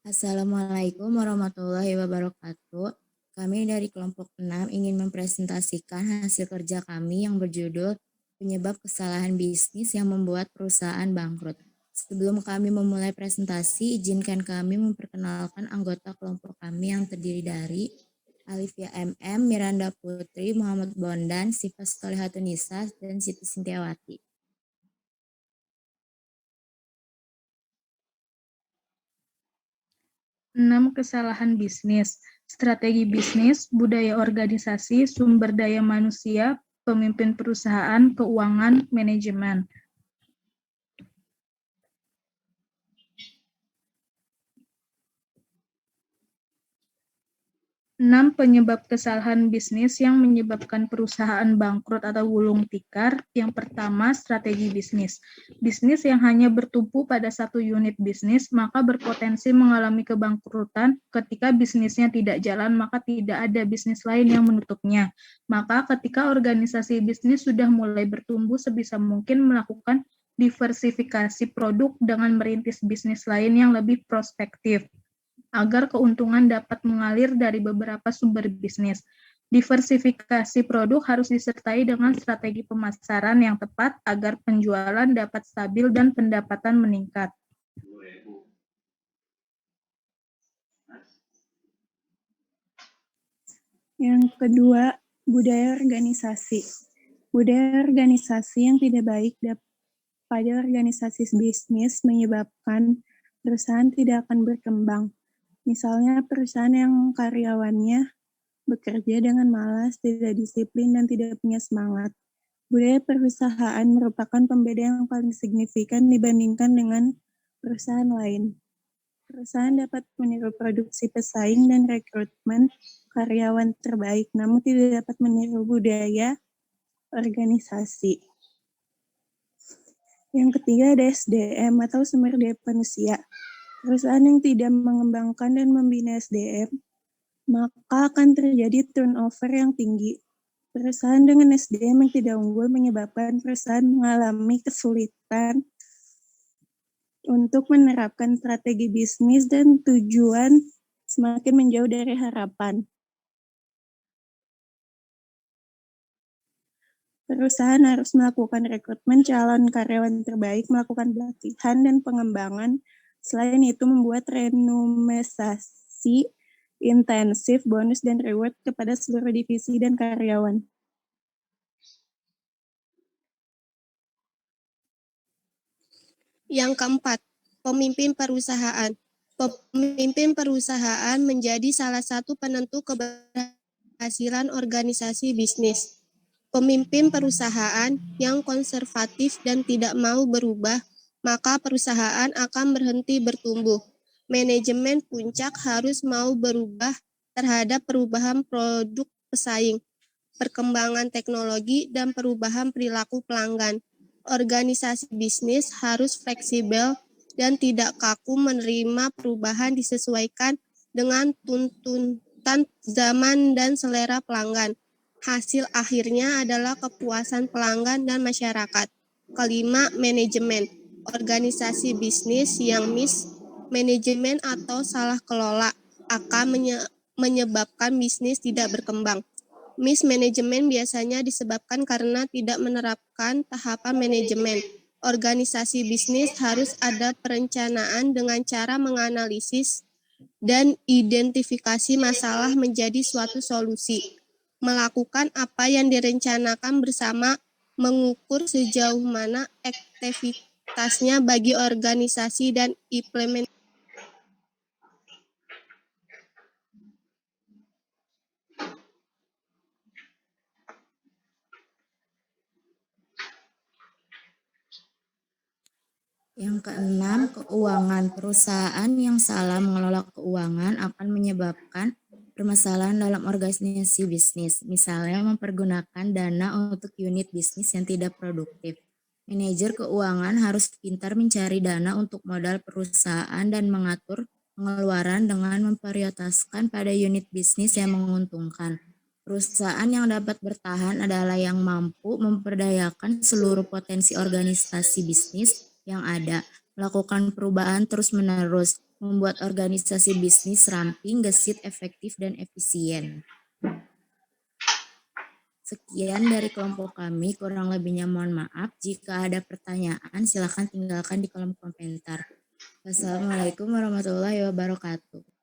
Assalamualaikum warahmatullahi wabarakatuh. Kami dari kelompok 6 ingin mempresentasikan hasil kerja kami yang berjudul penyebab kesalahan bisnis yang membuat perusahaan bangkrut. Sebelum kami memulai presentasi, izinkan kami memperkenalkan anggota kelompok kami yang terdiri dari Alifia MM, Miranda Putri, Muhammad Bondan, Siva Solihatunisa, dan Siti Sintiawati. 6 kesalahan bisnis, strategi bisnis, budaya organisasi, sumber daya manusia, pemimpin perusahaan, keuangan, manajemen. 6 penyebab kesalahan bisnis yang menyebabkan perusahaan bangkrut atau gulung tikar. Yang pertama, strategi bisnis. Bisnis yang hanya bertumpu pada satu unit bisnis, maka berpotensi mengalami kebangkrutan. Ketika bisnisnya tidak jalan, maka tidak ada bisnis lain yang menutupnya. Maka ketika organisasi bisnis sudah mulai bertumbuh, sebisa mungkin melakukan diversifikasi produk dengan merintis bisnis lain yang lebih prospektif, agar keuntungan dapat mengalir dari beberapa sumber bisnis. Diversifikasi produk harus disertai dengan strategi pemasaran yang tepat agar penjualan dapat stabil dan pendapatan meningkat. Yang kedua, budaya organisasi. Budaya organisasi yang tidak baik pada organisasi bisnis menyebabkan perusahaan tidak akan berkembang. Misalnya perusahaan yang karyawannya bekerja dengan malas, tidak disiplin, dan tidak punya semangat. Budaya perusahaan merupakan pembeda yang paling signifikan dibandingkan dengan perusahaan lain. Perusahaan dapat meniru produksi pesaing dan rekrutmen karyawan terbaik, namun tidak dapat meniru budaya organisasi. Yang ketiga ada SDM atau sumber daya manusia. Perusahaan yang tidak mengembangkan dan membina SDM, maka akan terjadi turnover yang tinggi. Perusahaan dengan SDM yang tidak unggul menyebabkan perusahaan mengalami kesulitan untuk menerapkan strategi bisnis dan tujuan semakin menjauh dari harapan. Perusahaan harus melakukan rekrutmen calon karyawan terbaik, melakukan pelatihan dan pengembangan. Selain itu, membuat remunerasi intensif, bonus, dan reward kepada seluruh divisi dan karyawan. Yang keempat, pemimpin perusahaan. Pemimpin perusahaan menjadi salah satu penentu keberhasilan organisasi bisnis. Pemimpin perusahaan yang konservatif dan tidak mau berubah, maka perusahaan akan berhenti bertumbuh. Manajemen puncak harus mau berubah terhadap perubahan produk pesaing, perkembangan teknologi, dan perubahan perilaku pelanggan. Organisasi bisnis harus fleksibel dan tidak kaku menerima perubahan disesuaikan dengan tuntutan zaman dan selera pelanggan. Hasil akhirnya adalah kepuasan pelanggan dan masyarakat. Kelima, manajemen. Organisasi bisnis yang mismanajemen atau salah kelola akan menyebabkan bisnis tidak berkembang. Mismanajemen biasanya disebabkan karena tidak menerapkan tahapan manajemen. Organisasi bisnis harus ada perencanaan dengan cara menganalisis dan identifikasi masalah menjadi suatu solusi. Melakukan apa yang direncanakan bersama, mengukur sejauh mana aktivitasnya bagi organisasi dan implementasi. Yang keenam, keuangan. Perusahaan yang salah mengelola keuangan akan menyebabkan permasalahan dalam organisasi bisnis, misalnya mempergunakan dana untuk unit bisnis yang tidak produktif. Manajer keuangan harus pintar mencari dana untuk modal perusahaan dan mengatur pengeluaran dengan memprioritaskan pada unit bisnis yang menguntungkan. Perusahaan yang dapat bertahan adalah yang mampu memperdayakan seluruh potensi organisasi bisnis yang ada, melakukan perubahan terus-menerus, membuat organisasi bisnis ramping, gesit, efektif, dan efisien. Sekian dari kelompok kami, kurang lebihnya mohon maaf. Jika ada pertanyaan, silakan tinggalkan di kolom komentar. Wassalamualaikum warahmatullahi wabarakatuh.